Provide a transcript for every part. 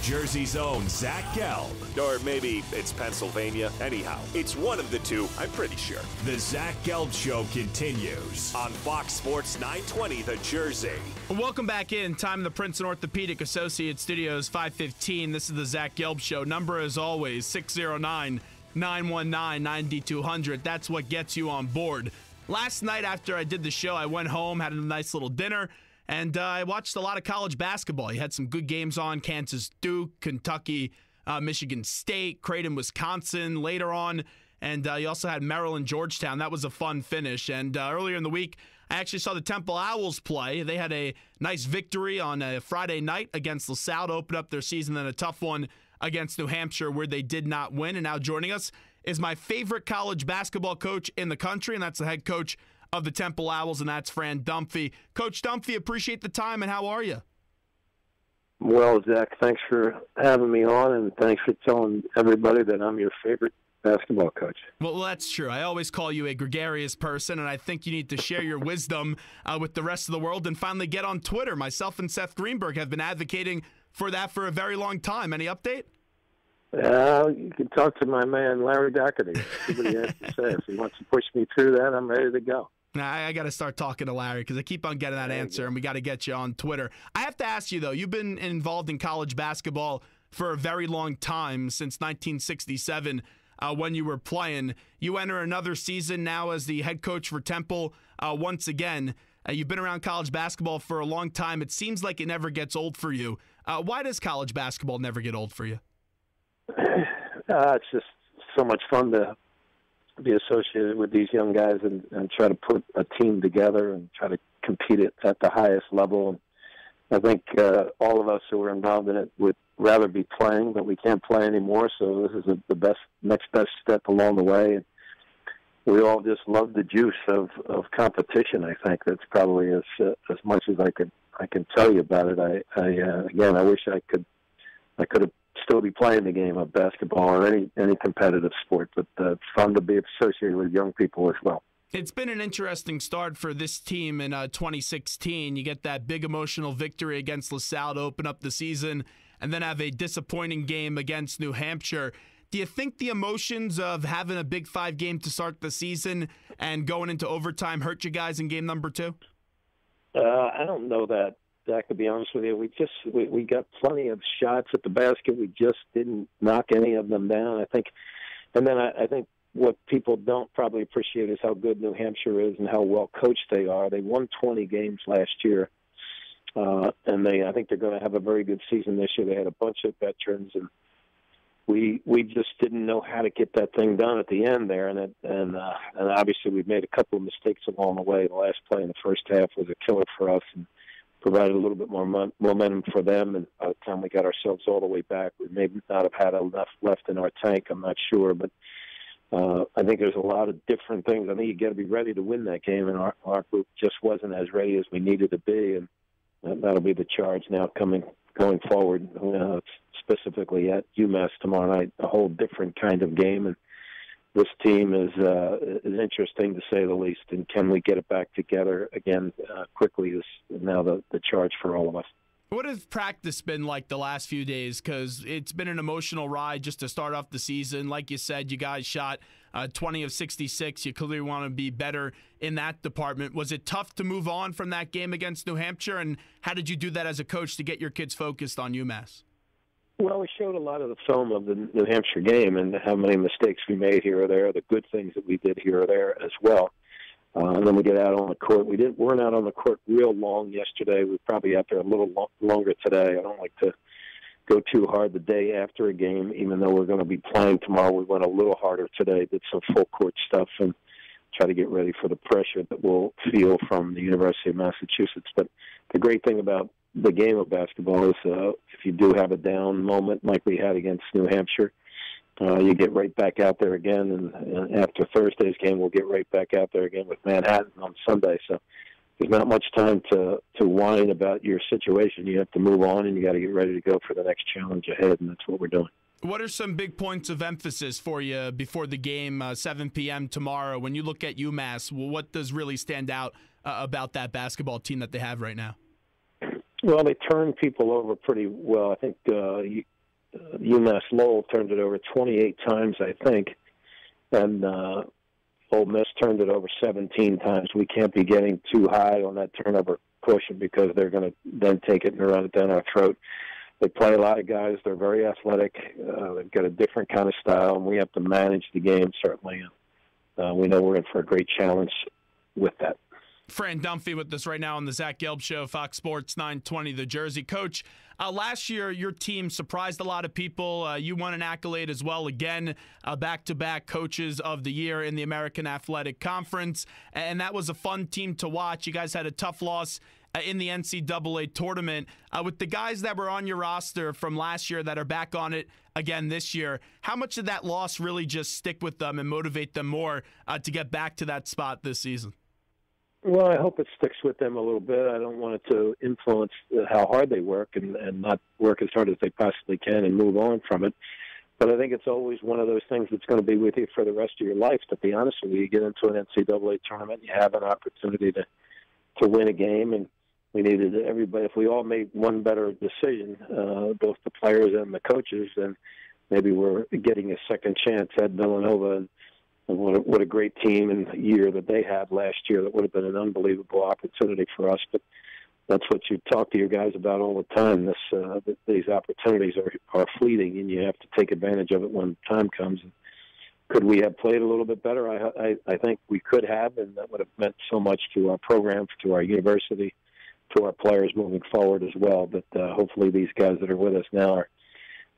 Jersey's own Zach Gelb. Or maybe it's Pennsylvania. Anyhow, it's one of the two, I'm pretty sure. The Zach Gelb Show continues On Fox Sports 920, The Jersey. Welcome back in. Time the Princeton Orthopedic Associates Studios, 5:15. This is the Zach Gelb Show. Number, as always, 609-919-9200. That's what gets you on board. Last night after I did the show, I went home, had a nice little dinner, and I watched a lot of college basketball. You had some good games on: Kansas, Duke, Kentucky, Michigan State, Creighton, Wisconsin later on. And you also had Maryland, Georgetown. That was a fun finish. And earlier in the week, I actually saw the Temple Owls play. They had a nice victory on a Friday night against LaSalle to open up their season, then a tough one against New Hampshire where they did not win. And now joining us is my favorite college basketball coach in the country, and that's the head coach of the Temple Owls, and that's Fran Dunphy. Coach Dunphy, appreciate the time, and how are you? Well, Zach, thanks for having me on, and thanks for telling everybody that I'm your favorite basketball coach. Well, that's true. I always call you a gregarious person, and I think you need to share your wisdom with the rest of the world and finally get on Twitter. Myself and Seth Greenberg have been advocating for that for a very long time. Any update? You can talk to my man Larry Doherty. See what he has to say. If he wants to push me through that, I'm ready to go. I got to start talking to Larry because I keep on getting that answer, and we got to get you on Twitter. I have to ask you, though, you've been involved in college basketball for a very long time, since 1967 when you were playing. You enter another season now as the head coach for Temple once again. You've been around college basketball for a long time. It seems like it never gets old for you. Why does college basketball never get old for you? It's just so much fun to be associated with these young guys and try to put a team together and try to compete at the highest level. I think all of us who are involved in it would rather be playing, but we can't play anymore, so this is the next best step along the way. And we all just love the juice of competition. I think that's probably as much as I can tell you about it. Again, I wish I could have still be playing the game of basketball or any competitive sport, but it's fun to be associated with young people as well. It's been an interesting start for this team in 2016. You get that big emotional victory against LaSalle to open up the season and then have a disappointing game against New Hampshire. Do you think the emotions of having a Big Five game to start the season and going into overtime hurt you guys in game number 2? I don't know that, Zach, to be honest with you. We got plenty of shots at the basket. We just didn't knock any of them down, I think. And then I think what people don't probably appreciate is how good New Hampshire is and how well coached they are. They won 20 games last year, and I think they're going to have a very good season this year. They had a bunch of veterans, and we just didn't know how to get that thing done at the end there. And obviously we've made a couple of mistakes along the way. The last play in the first half was a killer for us and provided a little bit more momentum for them. And by the time we got ourselves all the way back, we may not have had enough left in our tank. I'm not sure, but I think there's a lot of different things. I think you got to be ready to win that game, and our group just wasn't as ready as we needed to be, and that'll be the charge now going forward, specifically at UMass tomorrow night. A whole different kind of game, and this team is interesting to say the least. And can we get it back together again quickly is now the charge for all of us. What has practice been like the last few days? Because it's been an emotional ride just to start off the season. Like you said, you guys shot 20 of 66. You clearly want to be better in that department. Was it tough to move on from that game against New Hampshire? And how did you do that as a coach to get your kids focused on UMass? Well, we showed a lot of the film of the New Hampshire game and how many mistakes we made here or there, the good things that we did here or there as well. And then we get out on the court. We weren't out on the court real long yesterday. We're probably out there a little longer today. I don't like to go too hard the day after a game, even though we're going to be playing tomorrow. We went a little harder today, did some full court stuff, and try to get ready for the pressure that we'll feel from the University of Massachusetts. But the great thing about the game of basketball is if you do have a down moment like we had against New Hampshire, you get right back out there again, and after Thursday's game, we'll get right back out there again with Manhattan on Sunday. So there's not much time to whine about your situation. You have to move on, and you got to get ready to go for the next challenge ahead, and that's what we're doing. What are some big points of emphasis for you before the game, 7 p.m. tomorrow? When you look at UMass, what does really stand out about that basketball team that they have right now? Well, they turned people over pretty well. I think UMass Lowell turned it over 28 times, I think, and Ole Miss turned it over 17 times. We can't be getting too high on that turnover quotient because they're going to then take it and run it down our throat. They play a lot of guys. They're very athletic. They've got a different kind of style, and we have to manage the game, certainly. We know we're in for a great challenge with that. Fran Dunphy with us right now on the Zach Gelb Show, Fox Sports 920, The Jersey. Coach, last year your team surprised a lot of people. You won an accolade as well, again, back-to-back Coaches of the Year in the American Athletic Conference, and that was a fun team to watch. You guys had a tough loss in the NCAA tournament. With the guys that were on your roster from last year that are back on it again this year, how much did that loss really just stick with them and motivate them more to get back to that spot this season? Well, I hope it sticks with them a little bit. I don't want it to influence how hard they work and not work as hard as they possibly can and move on from it. But I think it's always one of those things that's going to be with you for the rest of your life, to be honest with you. You get into an NCAA tournament, you have an opportunity to win a game, and we needed everybody. If we all made one better decision, both the players and the coaches, then maybe we're getting a second chance at Villanova. And what a great team and year that they had last year. That would have been an unbelievable opportunity for us. But that's what you talk to your guys about all the time. These opportunities are fleeting, and you have to take advantage of it when time comes. Could we have played a little bit better? I think we could have, and that would have meant so much to our program, to our university, to our players moving forward as well. But hopefully these guys that are with us now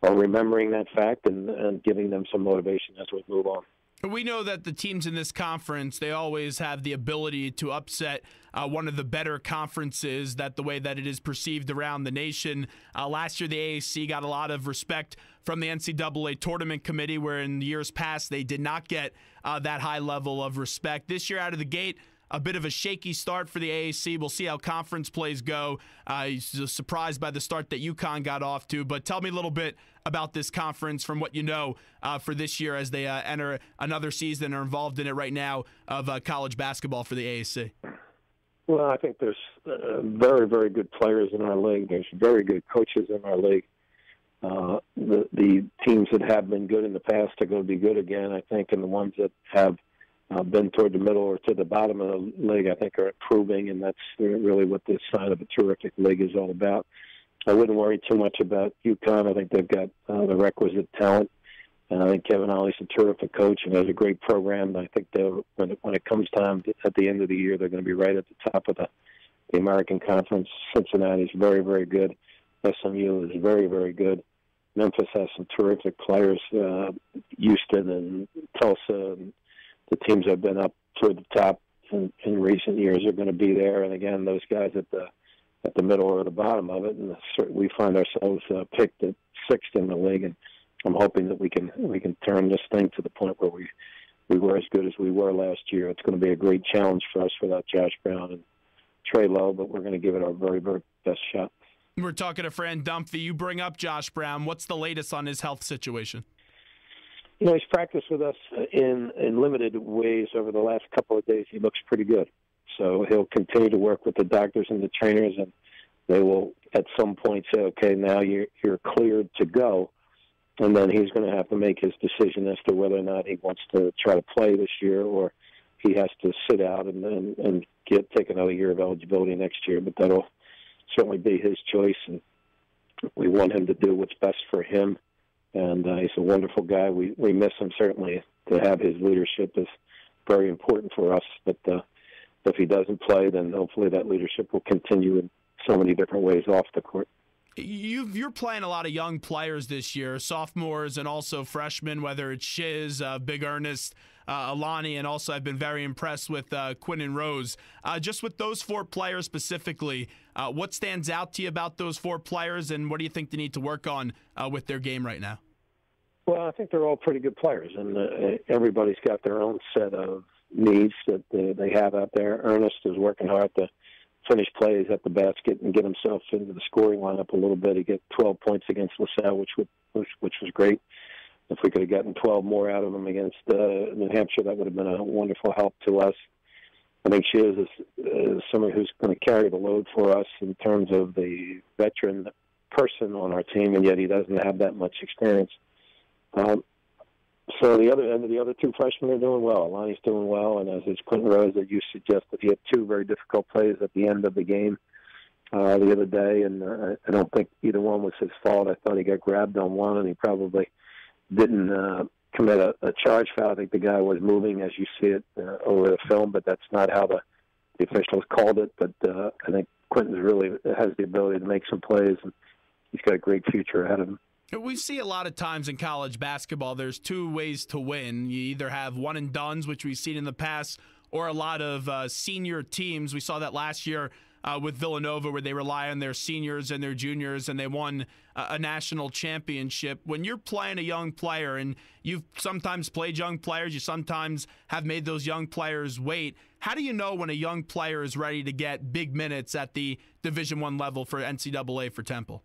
are remembering that fact and giving them some motivation as we move on. We know that the teams in this conference, they always have the ability to upset one of the better conferences, that the way that it is perceived around the nation. Last year, the AAC got a lot of respect from the NCAA Tournament Committee, where in years past they did not get that high level of respect. This year, out of the gate, a bit of a shaky start for the AAC. We'll see how conference plays go. He's surprised by the start that UConn got off to. But tell me a little bit about this conference from what you know for this year as they enter another season and are involved in it right now of college basketball for the AAC. Well, I think there's very, very good players in our league. There's very good coaches in our league. The teams that have been good in the past are going to be good again, I think, and the ones that have been toward the middle or to the bottom of the league, I think, are improving, and that's really what this side of a terrific league is all about. I wouldn't worry too much about UConn. I think they've got the requisite talent, and I think Kevin Ollie's a terrific coach and has a great program. I think when it comes time at the end of the year, they're going to be right at the top of the American Conference. Cincinnati's very, very good. SMU is very, very good. Memphis has some terrific players. Houston and Tulsa and the teams that have been up toward the top in recent years are going to be there. And again, those guys at the middle or the bottom of it, and we find ourselves picked at sixth in the league. And I'm hoping that we can turn this thing to the point where we were as good as we were last year. It's going to be a great challenge for us without Josh Brown and Trey Lowe, but we're going to give it our very, very best shot. We're talking to Fran Dunphy. You bring up Josh Brown. What's the latest on his health situation? You know, he's practiced with us in limited ways over the last couple of days. He looks pretty good. So he'll continue to work with the doctors and the trainers, and they will at some point say, okay, now you're cleared to go. And then he's going to have to make his decision as to whether or not he wants to try to play this year or he has to sit out and take another year of eligibility next year. But that'll certainly be his choice, and we want him to do what's best for him. And he's a wonderful guy. We miss him, certainly. To have his leadership is very important for us. But if he doesn't play, then hopefully that leadership will continue in so many different ways off the court. You're playing a lot of young players this year, sophomores and also freshmen, whether it's Shiz, Big Ernest, Alani, and also I've been very impressed with Quinn and Rose. Just with those four players specifically, what stands out to you about those four players, and what do you think they need to work on with their game right now? Well, I think they're all pretty good players, and everybody's got their own set of needs that they have out there. Ernest is working hard to finish plays at the basket and get himself into the scoring lineup a little bit. He got 12 points against LaSalle, which was great. If we could have gotten 12 more out of him against New Hampshire, that would have been a wonderful help to us. I think she is somebody who's going to carry the load for us in terms of the veteran person on our team, and yet he doesn't have that much experience. So the other two freshmen are doing well. Lonnie's doing well, and as Quentin Rose, as you suggested, he had two very difficult plays at the end of the game the other day, and I don't think either one was his fault. I thought he got grabbed on one, and he probably didn't commit a charge foul. I think the guy was moving, as you see it over the film, but that's not how the officials called it. But I think Quentin really has the ability to make some plays, and he's got a great future ahead of him. We see a lot of times in college basketball, there's two ways to win. You either have one and dones, which we've seen in the past, or a lot of senior teams. We saw that last year with Villanova, where they rely on their seniors and their juniors, and they won a national championship. When you're playing a young player, and you've sometimes played young players, you sometimes have made those young players wait, how do you know when a young player is ready to get big minutes at the Division I level for NCAA for Temple?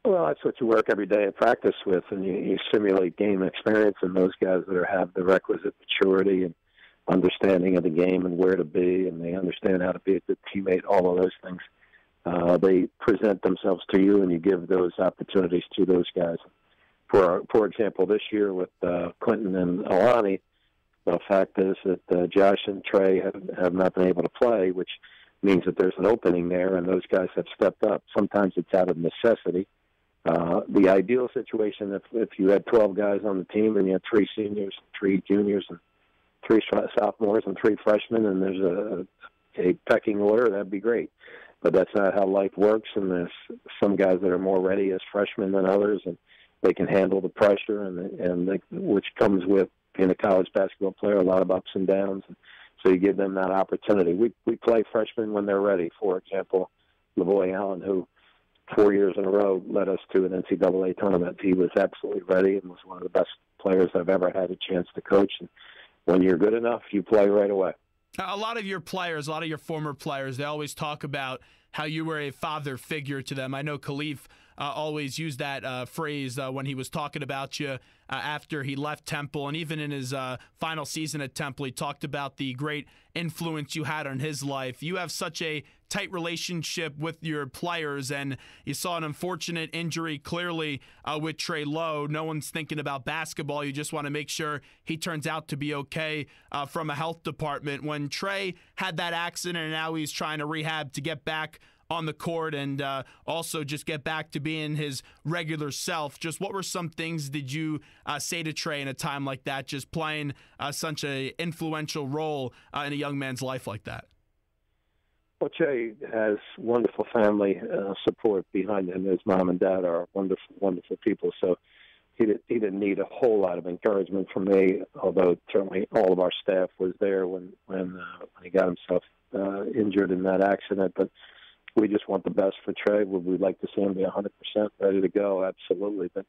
Well, that's what you work every day at practice with, and you simulate game experience, and those guys that have the requisite maturity and understanding of the game and where to be, and they understand how to be a good teammate, all of those things. They present themselves to you, and you give those opportunities to those guys. For example, this year with Quentin and Alani, the fact is that Josh and Trey have not been able to play, which means that there's an opening there, and those guys have stepped up. Sometimes it's out of necessity. The ideal situation, if you had 12 guys on the team and you had 3 seniors, 3 juniors, and 3 sophomores and 3 freshmen, and there's a pecking order, that'd be great. But that's not how life works, and there's some guys that are more ready as freshmen than others, and they can handle the pressure, which comes with being a college basketball player, a lot of ups and downs. So you give them that opportunity. We play freshmen when they're ready. For example, Lavoy Allen, who 4 years in a row led us to an NCAA tournament. He was absolutely ready and was one of the best players I've ever had a chance to coach. And when you're good enough, you play right away. A lot of your players, a lot of your former players, they always talk about how you were a father figure to them. I know Khalif always used that phrase when he was talking about you after he left Temple, and even in his final season at Temple, he talked about the great influence you had on his life. You have such a tight relationship with your players, and you saw an unfortunate injury clearly with Trey Lowe. No one's thinking about basketball. You just want to make sure he turns out to be okay from a health department. When Trey had that accident and now he's trying to rehab to get back on the court and also just get back to being his regular self, just what were some things did you say to Trey in a time like that, just playing such an influential role in a young man's life like that? Well, Trey has wonderful family support behind him. His mom and dad are wonderful, wonderful people. So he didn't need a whole lot of encouragement from me, although certainly all of our staff was there when he got himself injured in that accident. But we just want the best for Trey. We'd like to see him be 100% ready to go, absolutely. But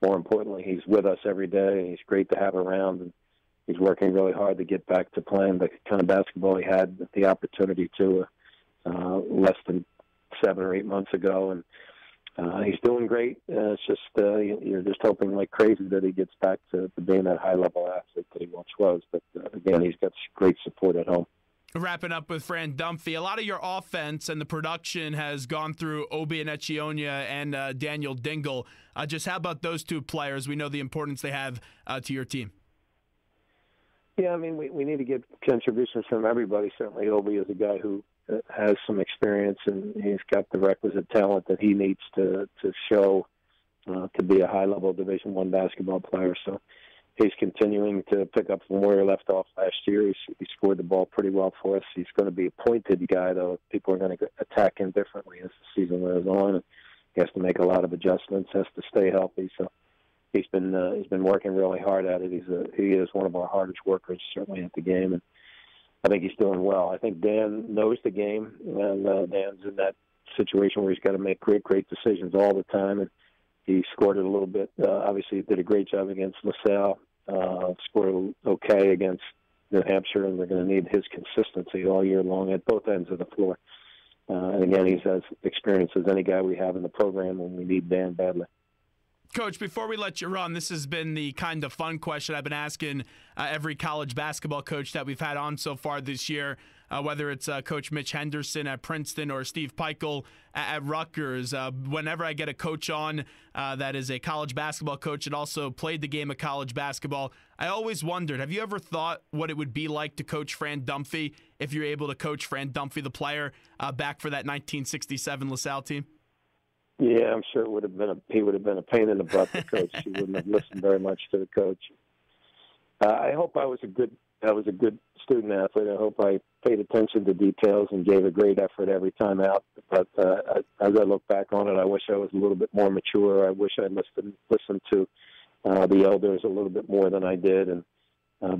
more importantly, he's with us every day, and he's great to have around. And he's working really hard to get back to playing the kind of basketball he had the opportunity to less than 7 or 8 months ago. And he's doing great. It's just you're just hoping like crazy that he gets back to being that high-level athlete that he once was. But, again, he's got great support at home. Wrapping up with Fran Dunphy, a lot of your offense and the production has gone through Obi Anechionia and Anya Dingle. Just how about those two players? We know the importance they have to your team. Yeah, I mean, we need to get contributions from everybody. Certainly Obi is a guy who has some experience, and he's got the requisite talent that he needs to show to be a high-level Division I basketball player. So he's continuing to pick up from where he left off last year. He scored the ball pretty well for us. He's going to be a pointed guy, though. People are going to attack him differently as the season wears on. And he has to make a lot of adjustments, has to stay healthy. So he's been working really hard at it. He is one of our hardest workers, certainly at the game, and I think he's doing well. I think Dan knows the game, and Dan's in that situation where he's got to make great decisions all the time, and he scored it a little bit. Obviously, he did a great job against LaSalle. Scored okay against New Hampshire, and they're going to need his consistency all year long at both ends of the floor. And again, he's as experienced as any guy we have in the program, and we need Dan badly. Coach, before we let you run, this has been the kind of fun question I've been asking every college basketball coach that we've had on so far this year, whether it's Coach Mitch Henderson at Princeton or Steve Peichel at Rutgers. Whenever I get a coach on that is a college basketball coach and also played the game of college basketball, I always wondered, have you ever thought what it would be like to coach Fran Dunphy if you're able to coach Fran Dunphy, the player, back for that 1967 LaSalle team? Yeah, I'm sure he would have been a pain in the butt to coach. He wouldn't have listened very much to the coach. I hope I was a good student athlete. I hope I paid attention to details and gave a great effort every time out. But as I look back on it, I wish I was a little bit more mature. I wish I listened to the elders a little bit more than I did. And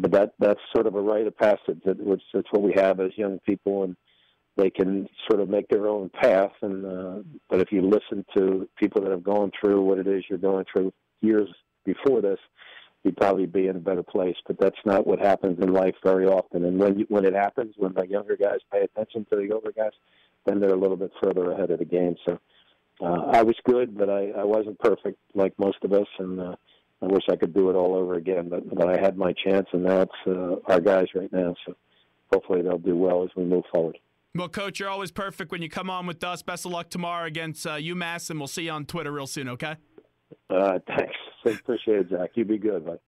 but that's sort of a rite of passage. That's what we have as young people, and they can sort of make their own path. And but if you listen to people that have gone through what it is you're going through years before this, you'd probably be in a better place. But that's not what happens in life very often. And when it happens, when the younger guys pay attention to the older guys, then they're a little bit further ahead of the game. So I was good, but I wasn't perfect like most of us, and I wish I could do it all over again. But I had my chance, and now it's our guys right now. So hopefully they'll do well as we move forward. Well, Coach, you're always perfect when you come on with us. Best of luck tomorrow against UMass, and we'll see you on Twitter real soon, okay? Thanks. Appreciate it, Zach. You be good, bud.